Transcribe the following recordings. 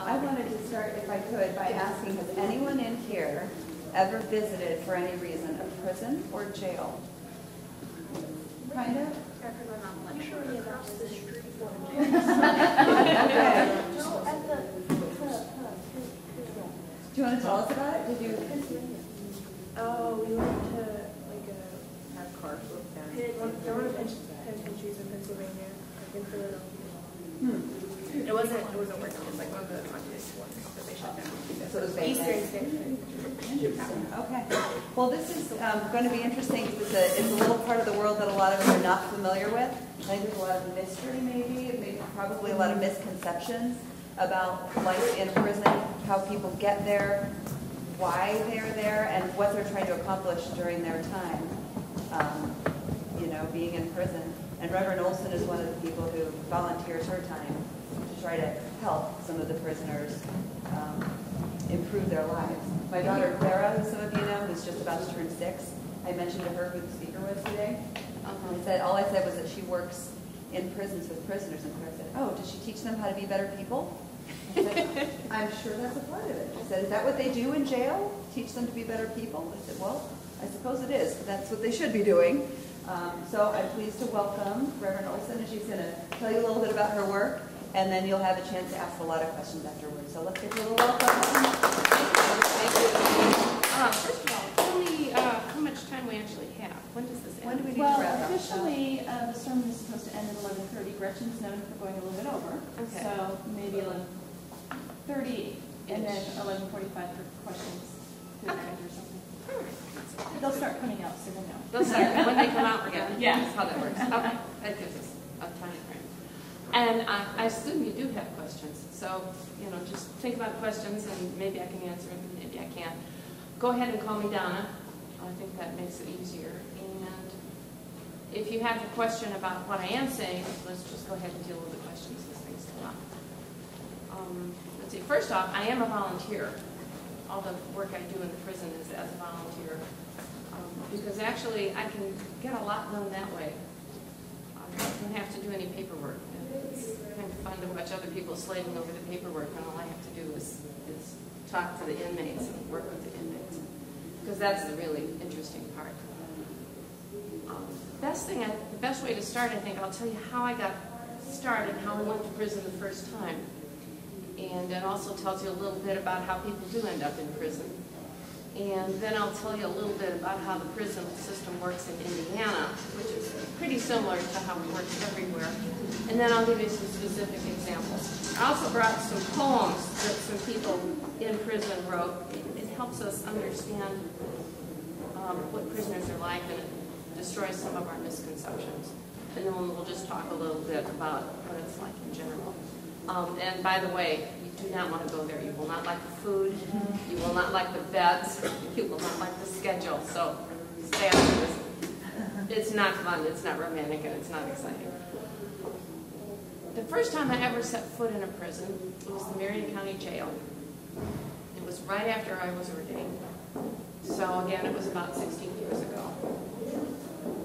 I wanted to start, if I could, by asking, has anyone in here ever visited, for any reason, a prison or jail? Kind of? Actually, across the street from Okay. No, at the Do you want to tell us about it? Did you? Oh, we went to like a car broke down. There were penitentiaries in Pennsylvania, like in Philadelphia. It wasn't working. It was like one of the communist ones that they shut down. So it was Eastern State. Okay. Well, this is going to be interesting because it's a little part of the world that a lot of us are not familiar with. I think there's a lot of mystery, maybe probably a lot of misconceptions about life in prison, how people get there, why they're there, and what they're trying to accomplish during their time, being in prison. And Reverend Olsen is one of the people who volunteers her time to try to help some of the prisoners improve their lives. My daughter Clara, who some of you know, who's just about to turn 6, I mentioned to her who the speaker was today. All I said was that she works in prisons with prisoners, and Clara said, "Oh, does she teach them how to be better people?" I said, "I'm sure that's a part of it." She said, "Is that what they do in jail? Teach them to be better people?" I said, "Well, I suppose it is. But that's what they should be doing." So I'm pleased to welcome Reverend Olsen, and she's going to tell you a little bit about her work, and then you'll have a chance to ask a lot of questions afterwards. So let's give her a little welcome. Thank you. First of all, tell me how much time we actually have. When does this end? When do we need Well, to wrap up? officially, the sermon is supposed to end at 11:30. Gretchen's known for going a little bit over. Okay. So maybe 11:30, and then 11:45 for questions to the end or something. They'll start coming out soon enough. They'll start when they come out again. Yeah. That's how that works. Okay. That gives us a time frame. And I assume you do have questions. So, just think about questions, and maybe I can answer them, maybe I can't. Go ahead and call me Donna. I think that makes it easier. And if you have a question about what I am saying, let's just go ahead and deal with the questions as things come up. Let's see. First off, I am a volunteer. All the work I do in the prison is as a volunteer. Because actually, I can get a lot done that way. I don't have to do any paperwork. It's kind of fun to watch other people slaving over the paperwork, and all I have to do is talk to the inmates and work with the inmates. Because that's the really interesting part. The best way to start, I think, I'll tell you how I got started, how I went to prison the first time. And it also tells you a little bit about how people do end up in prison. And then I'll tell you a little bit about how the prison system works in Indiana, which is pretty similar to how it works everywhere. And then I'll give you some specific examples. I also brought some poems that some people in prison wrote. It helps us understand what prisoners are like, and it destroys some of our misconceptions. And then we'll just talk a little bit about what it's like in general. And by the way, you do not want to go there. You will not like the food. You will not like the beds. You will not like the schedule. So stay out of this. It's not fun. It's not romantic, and it's not exciting. The first time I ever set foot in a prison was the Marion County Jail. It was right after I was ordained. So again, it was about 16 years ago.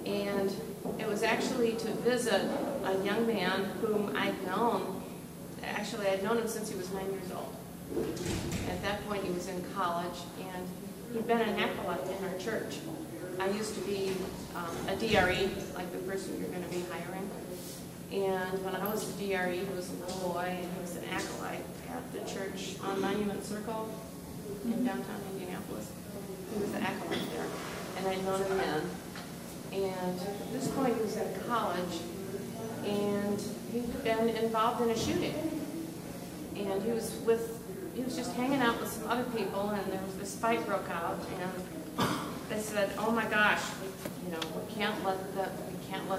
And it was actually to visit a young man whom I'd known. Actually, I'd known him since he was 9 years old. At that point, he was in college, and he'd been an acolyte in our church. I used to be a DRE, like the person you're going to be hiring. And when I was a DRE, he was a little boy, and he was an acolyte at the church on Monument Circle in downtown Indianapolis. He was an acolyte there, and I'd known him then. And at this point, he was in college, and he'd been involved in a shooting. And he was just hanging out with some other people, and there was this fight broke out, and they said, "Oh my gosh, we can't let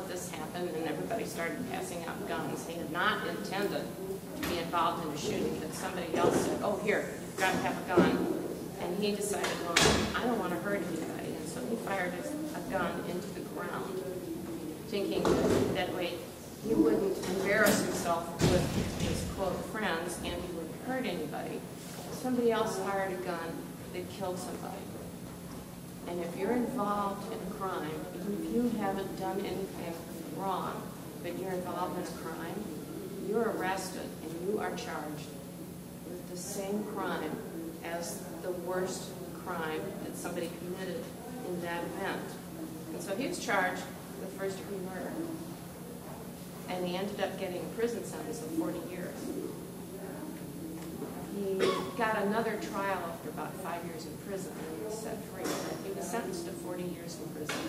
this happen." And everybody started passing out guns. He had not intended to be involved in a shooting, but somebody else said, "Oh, here, you've got to have a gun." And he decided, "Well, I don't want to hurt anybody," and so he fired a gun into the ground, thinking that way he wouldn't embarrass himself with his, quote, friends, and he wouldn't hurt anybody. Somebody else fired a gun that killed somebody. And if you're involved in a crime, even if you haven't done anything wrong, but you're involved in a crime, you're arrested and you are charged. with the same crime as the worst crime that somebody committed in that event. And so he was charged with first-degree murder. And he ended up getting a prison sentence of 40 years. He got another trial after about 5 years in prison and was set free. He was sentenced to 40 years in prison,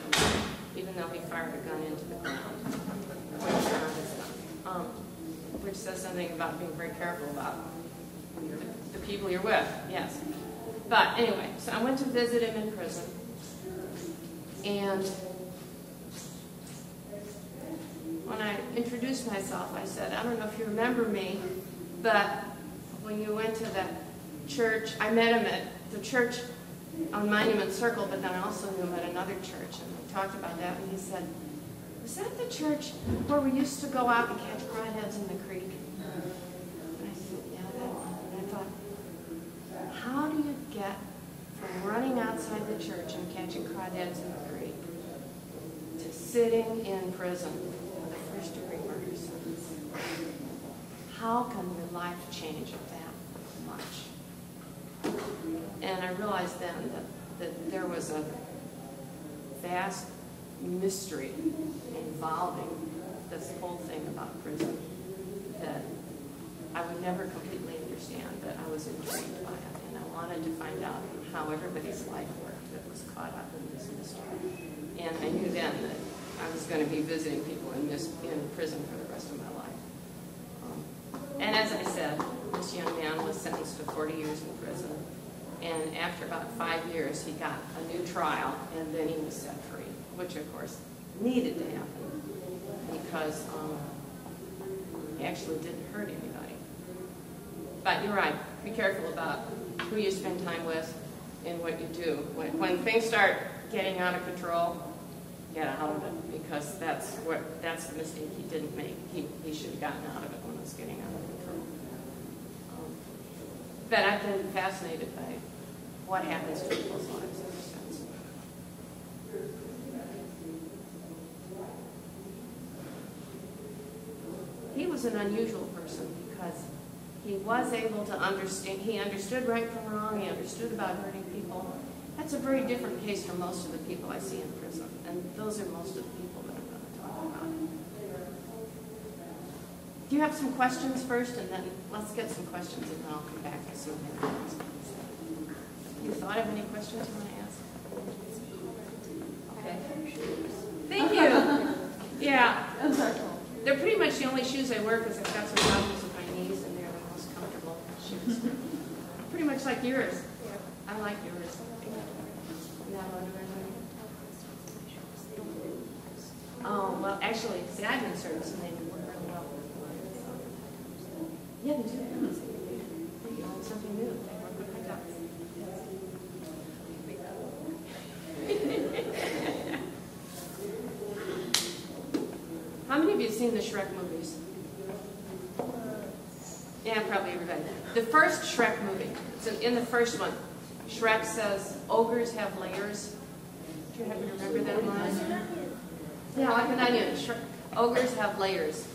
even though he fired a gun into the ground, which says something about being very careful about the people you're with, yes. But anyway, so I went to visit him in prison, and when I introduced myself, I said, I don't know if you remember me, but when you went to that church, I met him at the church on Monument Circle, but then I also knew him at another church, and we talked about that, and he said, was that the church where we used to go out and catch crawdads in the creek? And I said, yeah, that one. And I thought, how do you get from running outside the church and catching crawdads in the creek to sitting in prison with a first-degree murder sentence? How can your life change that much? And I realized then that there was a vast mystery involving this whole thing about prison that I would never completely understand, but I was intrigued by it, and I wanted to find out how everybody's life worked that was caught up in this mystery. And I knew then that I was going to be visiting people in prison for the rest of my life. And as I said, this young man was sentenced to 40 years in prison, and after about 5 years, he got a new trial, and then he was set free, which of course needed to happen because he actually didn't hurt anybody. But you're right, be careful about who you spend time with and what you do. When things start getting out of control, get out of it, because that's the mistake he didn't make. He should have gotten out of it when it was getting out of control. But I've been fascinated by what happens to people's lives ever since. He was an unusual person because he was able to understand. He understood right from wrong. He understood about hurting people. That's a very different case from most of the people I see in prison, and those are most of the people that I'm going to talk about. Do you have some questions first, and then let's get some questions, and then I'll come back to some of the questions. You thought of any questions you want to ask? Okay. Thank you. Yeah. They're pretty much the only shoes I wear because I've got some problems with my knees, and they're the most comfortable shoes. Pretty much like yours. I like yours. Oh, well, actually, see, I've been service and they work really well. Yeah, they do. You know, something new. They work with my ducks. How many of you have seen the Shrek movies? Yeah, probably everybody. The first Shrek movie, it's in the first one, Shrek says, ogres have layers. Do you happen to remember that line? Yeah, like an onion. Ogres have layers.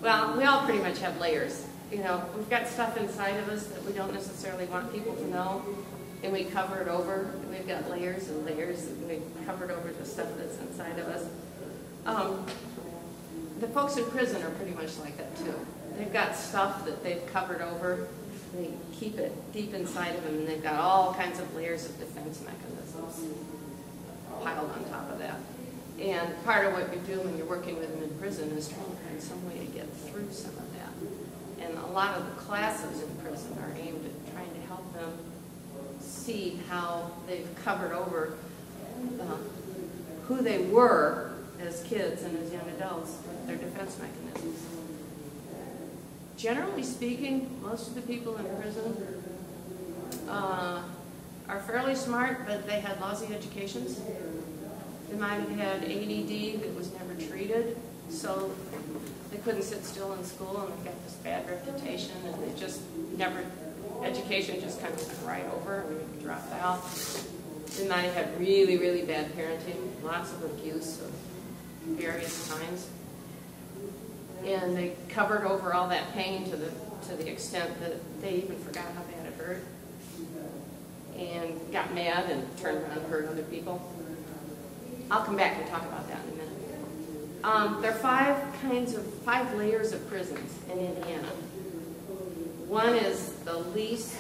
Well, we all pretty much have layers. You know, we've got stuff inside of us that we don't necessarily want people to know, and we cover it over. We've got layers and layers, and we've covered over the stuff that's inside of us. The folks in prison are pretty much like that, too. They've got stuff that they've covered over. They keep it deep inside of them, and they've got all kinds of layers of defense mechanisms piled on top of that. And part of what you do when you're working with them in prison is trying to find some way to get through some of that. And a lot of the classes in prison are aimed at trying to help them see how they've covered over who they were as kids and as young adults with their defense mechanisms. Generally speaking, most of the people in prison are fairly smart, but they had lousy educations. They might have had ADD that was never treated, so they couldn't sit still in school, and they've got this bad reputation, and they just never, education just kind of went right over, and they dropped out. They might have had really, really bad parenting, lots of abuse of various kinds. And they covered over all that pain to to the extent that they even forgot how bad it hurt and got mad and turned around and hurt other people. I'll come back and talk about that in a minute. There are 5 layers of prisons in Indiana. One is the least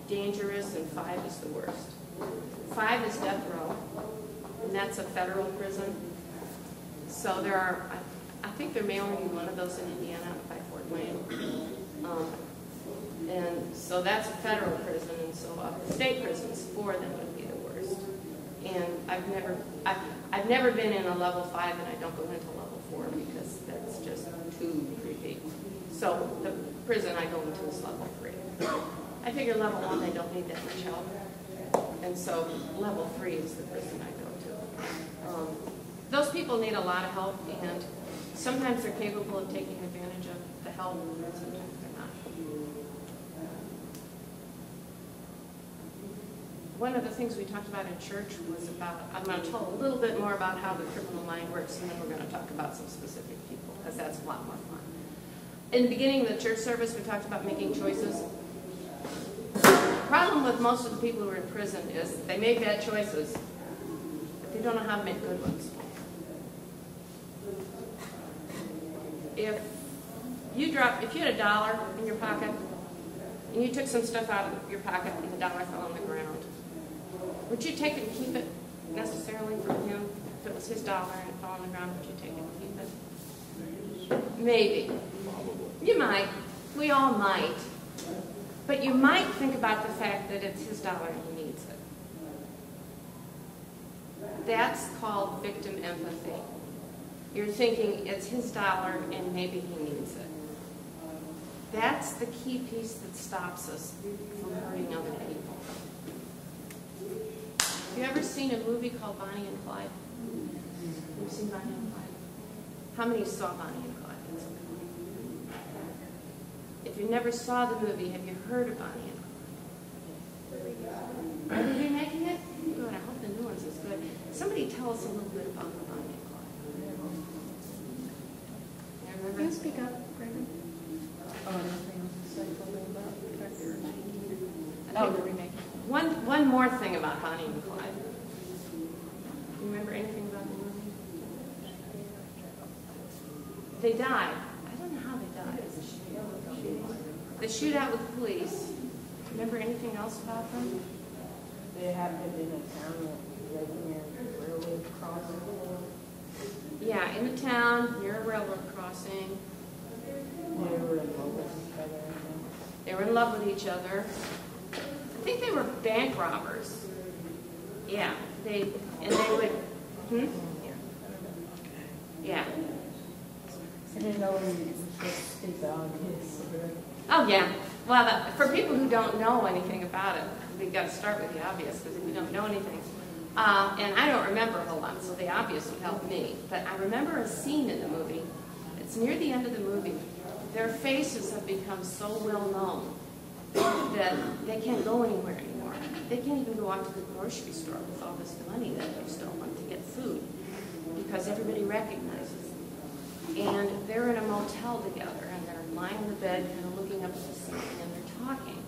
dangerous and 5 is the worst. 5 is death row, and that's a federal prison. So there are, I think there may only be one of those in Indiana by Fort Wayne. And so that's a federal prison, and so state prisons, 4 of them would be the worst. And I've never been in a level 5, and I don't go into level 4 because that's just too creepy. So the prison I go into is level 3. I figure level 1 they don't need that much help, and so level 3 is the prison I go to. Those people need a lot of help, and sometimes they're capable of taking advantage of the help, and sometimes they're not. One of the things we talked about in church was about, I'm going to tell a little bit more about how the criminal mind works, and then we're going to talk about some specific people, because that's a lot more fun. In the beginning of the church service, we talked about making choices. The problem with most of the people who are in prison is they make bad choices, but they don't know how to make good ones. If you had $1 in your pocket, and you took some stuff out of your pocket and the dollar fell on the ground, would you take it and keep it necessarily from him? If it was his dollar and it fell on the ground, would you take it and keep it? Maybe. You might. We all might. But you might think about the fact that it's his dollar and he needs it. That's called victim empathy. You're thinking it's his dollar and maybe he needs it. That's the key piece that stops us from hurting other people. Have you ever seen a movie called Bonnie and Clyde? Have you seen Bonnie and Clyde? How many saw Bonnie and Clyde? If you never saw the movie, have you heard of Bonnie and Clyde? Are they remaking it? Good, I hope the new one's as good. Somebody tell us a little bit about Bonnie and Clyde. Can you speak up, Brandon? Nothing else to say about the fact they're they're remaking. One more thing about Bonnie and Clyde. You remember anything about the movie? They died. I don't know how they died. The shootout with the police. Remember anything else about them? They happened in a town near a railroad crossing. Yeah, in a town near a railroad crossing. They were in love with each other. They were in love with each other. I think they were bank robbers. Yeah, they would. Yeah. I didn't know we were supposed to speak the obvious. Oh yeah. Well, for people who don't know anything about it, we've got to start with the obvious, because if you don't know anything, and I don't remember a whole lot, so the obvious would help me. But I remember a scene in the movie. It's near the end of the movie. Their faces have become so well known that they can't go anywhere anymore. They can't even go out to the grocery store with all this money that they've stolen to get food, because everybody recognizes them. And they're in a motel together, and they're lying on the bed, kind of looking up at the ceiling, and they're talking.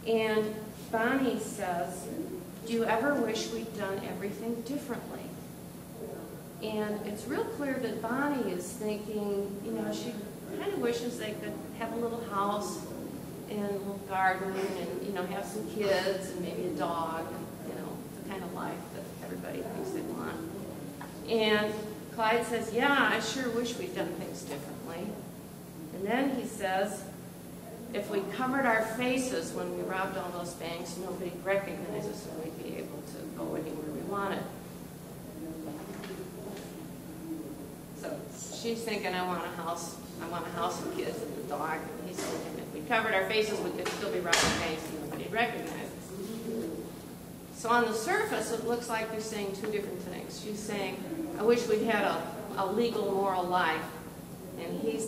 And Bonnie says, "Do you ever wish we'd done everything differently?" And it's real clear that Bonnie is thinking, she kind of wishes they could have a little house and a little garden and, have some kids and maybe a dog, and, the kind of life that everybody thinks they want. And Clyde says, "Yeah, I sure wish we'd done things differently." And then he says, "If we covered our faces when we robbed all those banks, nobody'd recognize us and we'd be able to go anywhere we wanted." So she's thinking, I want a house and kids and a dog. And he's thinking, if we covered our faces, we could still be robbing banks and nobody'd recognize us. So on the surface, it looks like they're saying two different things. She's saying, I wish we'd had a legal, moral life. And he's